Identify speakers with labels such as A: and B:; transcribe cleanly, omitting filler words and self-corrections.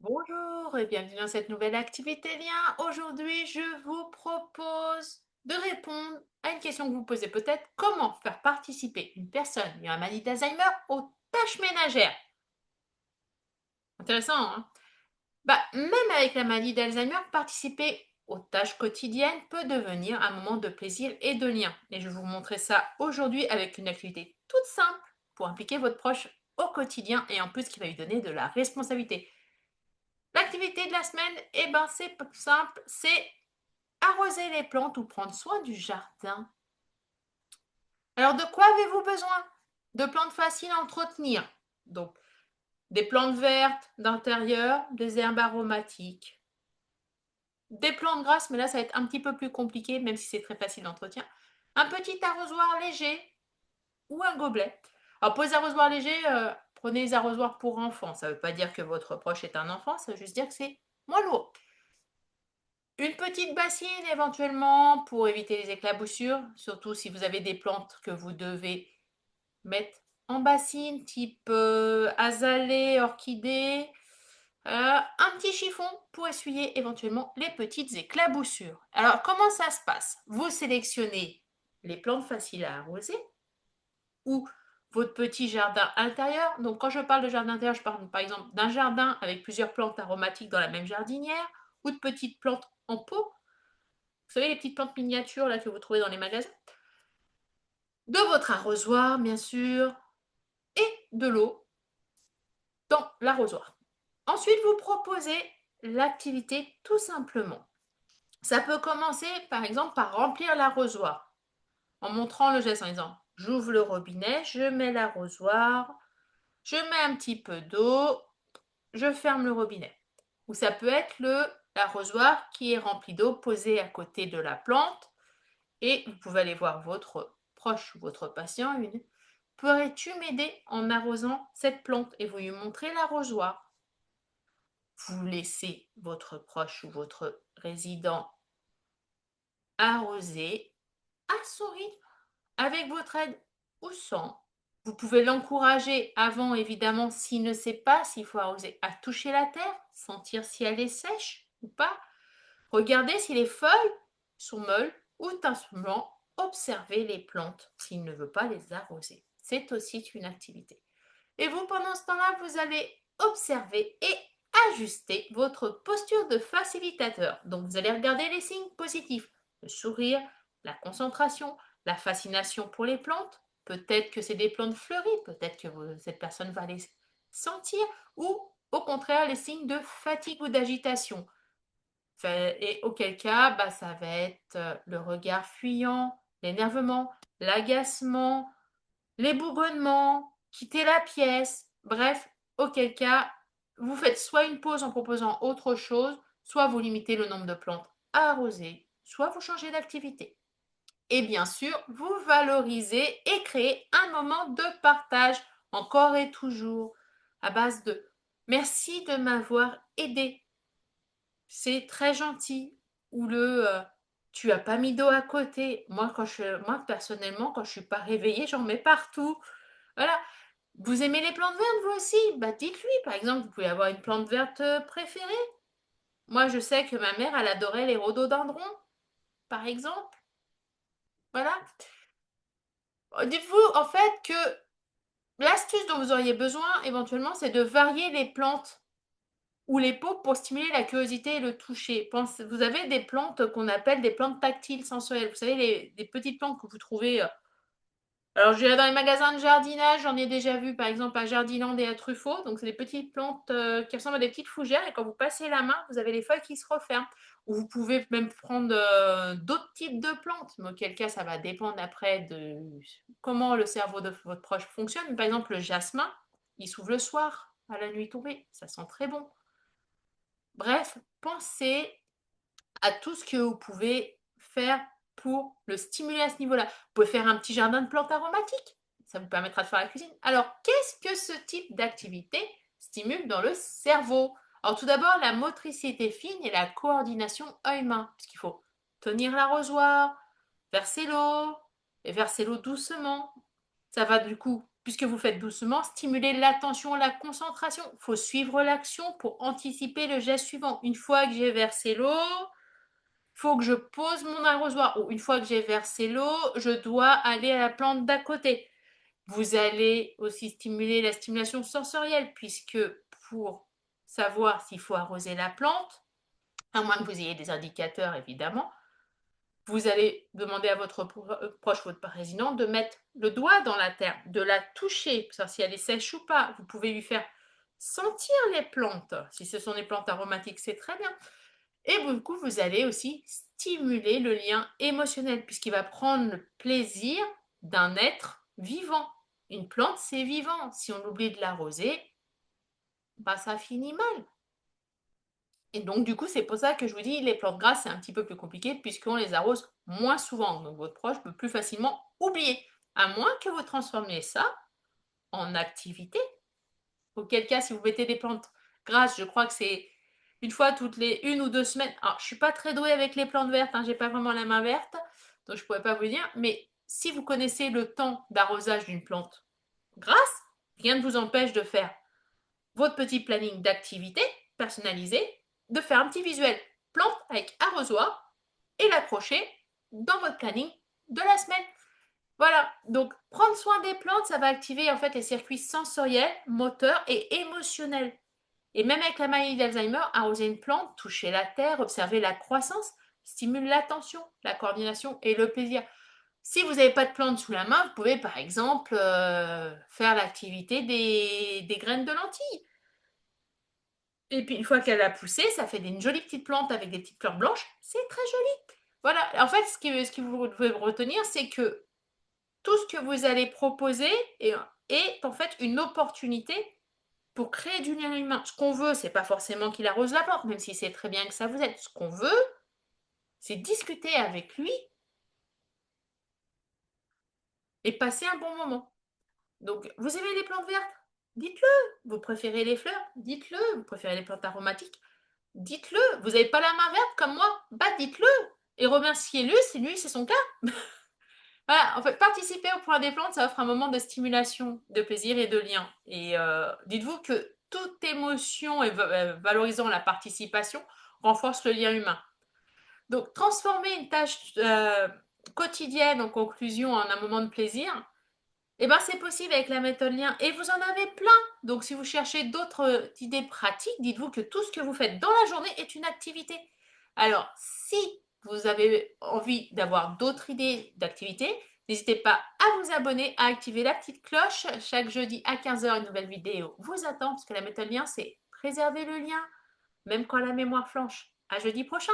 A: Bonjour et bienvenue dans cette nouvelle activité lien. Aujourd'hui, je vous propose de répondre à une question que vous posez peut-être. Comment faire participer une personne ayant la maladie d'Alzheimer aux tâches ménagères? Intéressant, hein? Même avec la maladie d'Alzheimer, participer aux tâches quotidiennes peut devenir un moment de plaisir et de lien. Et je vais vous montrer ça aujourd'hui avec une activité toute simple pour impliquer votre proche au quotidien et en plus qui va lui donner de la responsabilité. L'activité de la semaine, c'est simple, c'est arroser les plantes ou prendre soin du jardin. Alors, de quoi avez-vous besoin? De plantes faciles à entretenir. Donc, des plantes vertes d'intérieur, des herbes aromatiques, des plantes grasses, mais là, ça va être un petit peu plus compliqué, même si c'est très facile d'entretien. Un petit arrosoir léger ou un gobelet. Alors, pour les arrosoirs légers, prenez les arrosoirs pour enfants. Ça ne veut pas dire que votre proche est un enfant, ça veut juste dire que c'est moins lourd. Une petite bassine éventuellement pour éviter les éclaboussures, surtout si vous avez des plantes que vous devez mettre en bassine, type azalée, orchidée. Un petit chiffon pour essuyer éventuellement les petites éclaboussures. Alors, comment ça se passe? Vous sélectionnez les plantes faciles à arroser ou votre petit jardin intérieur. Donc, quand je parle de jardin intérieur, je parle par exemple d'un jardin avec plusieurs plantes aromatiques dans la même jardinière ou de petites plantes en pot. Vous savez, les petites plantes miniatures là, que vous trouvez dans les magasins. De votre arrosoir, bien sûr, et de l'eau dans l'arrosoir. Ensuite, vous proposez l'activité tout simplement. Ça peut commencer, par exemple, par remplir l'arrosoir, en montrant le geste en disant « J'ouvre le robinet, je mets l'arrosoir, je mets un petit peu d'eau, je ferme le robinet. » Ou ça peut être l'arrosoir qui est rempli d'eau posé à côté de la plante. Et vous pouvez aller voir votre proche ou votre patient. Pourrais-tu m'aider en arrosant cette plante? Et vous lui montrez l'arrosoir. Vous laissez votre proche ou votre résident arroser à son rythme, avec votre aide ou sans. Vous pouvez l'encourager avant, évidemment, s'il ne sait pas s'il faut arroser, à toucher la terre, sentir si elle est sèche ou pas. Regardez si les feuilles sont molles ou simplement observer les plantes s'il ne veut pas les arroser. C'est aussi une activité. Et vous, pendant ce temps-là, vous allez observer et ajuster votre posture de facilitateur. Donc, vous allez regarder les signes positifs, le sourire, la concentration, la fascination pour les plantes. Peut-être que c'est des plantes fleuries, peut-être que cette personne va les sentir, ou au contraire les signes de fatigue ou d'agitation. Et auquel cas, ça va être le regard fuyant, l'énervement, l'agacement, les bougonnements, quitter la pièce. Bref, auquel cas, vous faites soit une pause en proposant autre chose, soit vous limitez le nombre de plantes à arroser, soit vous changez d'activité. Et bien sûr, vous valorisez et créez un moment de partage, encore et toujours, à base de merci de m'avoir aidé. C'est très gentil. Ou tu as pas mis d'eau à côté. Moi, personnellement, quand je suis pas réveillée, j'en mets partout. Voilà. Vous aimez les plantes vertes, vous aussi? Dites-lui, par exemple, vous pouvez avoir une plante verte préférée. Moi, je sais que ma mère, elle adorait les rhododendrons, par exemple. Voilà. Dites-vous, en fait, que l'astuce dont vous auriez besoin, éventuellement, c'est de varier les plantes ou les pots pour stimuler la curiosité et le toucher. Vous avez des plantes qu'on appelle des plantes tactiles sensorielles. Vous savez, des petites plantes que vous trouvez. Alors, je dirais dans les magasins de jardinage, j'en ai déjà vu, par exemple, à Jardiland et à Truffaut. Donc, c'est des petites plantes qui ressemblent à des petites fougères. Et quand vous passez la main, vous avez les feuilles qui se referment. Ou vous pouvez même prendre d'autres types de plantes. Mais auquel cas, ça va dépendre après de comment le cerveau de votre proche fonctionne. Par exemple, le jasmin, il s'ouvre le soir, à la nuit tombée. Ça sent très bon. Bref, pensez à tout ce que vous pouvez faire pour le stimuler à ce niveau-là. Vous pouvez faire un petit jardin de plantes aromatiques. Ça vous permettra de faire la cuisine. Alors, qu'est-ce que ce type d'activité stimule dans le cerveau? Alors, tout d'abord, la motricité fine et la coordination œil-main. Parce qu'il faut tenir l'arrosoir, verser l'eau, et verser l'eau doucement. Ça va du coup puisque vous faites doucement, stimuler l'attention, la concentration. Il faut suivre l'action pour anticiper le geste suivant. Une fois que j'ai versé l'eau, il faut que je pose mon arrosoir. Ou une fois que j'ai versé l'eau, je dois aller à la plante d'à côté. Vous allez aussi stimuler la stimulation sensorielle, puisque pour savoir s'il faut arroser la plante, à moins que vous ayez des indicateurs évidemment, vous allez demander à votre proche, votre résident, de mettre le doigt dans la terre, de la toucher, pour savoir si elle est sèche ou pas. Vous pouvez lui faire sentir les plantes. Si ce sont des plantes aromatiques, c'est très bien. Et du coup, vous allez aussi stimuler le lien émotionnel, puisqu'il va prendre le plaisir d'un être vivant. Une plante, c'est vivant. Si on oublie de l'arroser, bah, ça finit mal. Et donc, du coup, c'est pour ça que je vous dis, les plantes grasses, c'est un petit peu plus compliqué puisqu'on les arrose moins souvent. Donc, votre proche peut plus facilement oublier. À moins que vous transformiez ça en activité. Auquel cas, si vous mettez des plantes grasses, je crois que c'est une fois toutes les 1 ou 2 semaines. Alors, je suis pas très douée avec les plantes vertes, hein, j'ai pas vraiment la main verte, donc je pourrais pas vous dire. Mais si vous connaissez le temps d'arrosage d'une plante grasse, rien ne vous empêche de faire votre petit planning d'activité personnalisé, de faire un petit visuel plante avec arrosoir et l'accrocher dans votre planning de la semaine. Voilà, donc prendre soin des plantes, ça va activer en fait les circuits sensoriels, moteurs et émotionnels. Et même avec la maladie d'Alzheimer, arroser une plante, toucher la terre, observer la croissance, stimule l'attention, la coordination et le plaisir. Si vous n'avez pas de plante sous la main, vous pouvez par exemple faire l'activité des graines de lentilles. Et puis une fois qu'elle a poussé, ça fait une jolie petite plante avec des petites fleurs blanches. C'est très joli. Voilà, en fait, ce que vous devez retenir, c'est que tout ce que vous allez proposer est en fait une opportunité pour créer du lien humain. Ce qu'on veut, c'est pas forcément qu'il arrose la plante, même si c'est très bien que ça vous aide. Ce qu'on veut, c'est discuter avec lui et passer un bon moment. Donc, vous aimez les plantes vertes? Dites-le. Vous préférez les fleurs? Dites-le. Vous préférez les plantes aromatiques? Dites-le. Vous n'avez pas la main verte comme moi? Bah, dites-le. Et remerciez-le si lui, c'est son cas. Voilà, en fait, participer au point des plantes, ça offre un moment de stimulation, de plaisir et de lien. Et dites-vous que toute émotion et valorisant la participation renforce le lien humain. Donc, transformer une tâche quotidienne en conclusion en un moment de plaisir, eh ben, c'est possible avec la méthode lien. Et vous en avez plein. Donc, si vous cherchez d'autres idées pratiques, dites-vous que tout ce que vous faites dans la journée est une activité. Alors, si vous avez envie d'avoir d'autres idées d'activités, n'hésitez pas à vous abonner, à activer la petite cloche. Chaque jeudi à 15h, une nouvelle vidéo vous attend, parce que la méthode lien, c'est préserver le lien, même quand la mémoire flanche. À jeudi prochain.